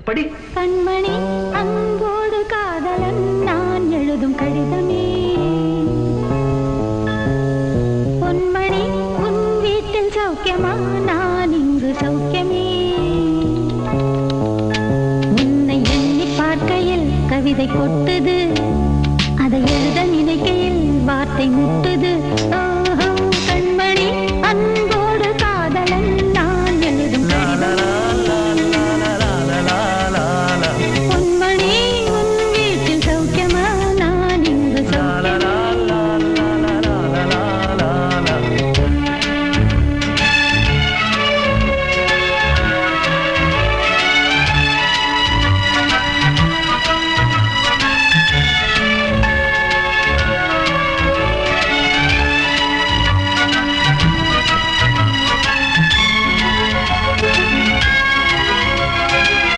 படி. கண்மணி அன்போடு காதலன் நான் எழுதும் கடிதமே. பொன்மணி உன் வீட்டில் சௌக்கியமா, நான் இங்கு சௌக்கியமே. உன்னை எண்ணி பார்க்கையில் கவிதை கொட்டுது, அதை எழுத நினைக்கையில் வார்த்தை முட்டு.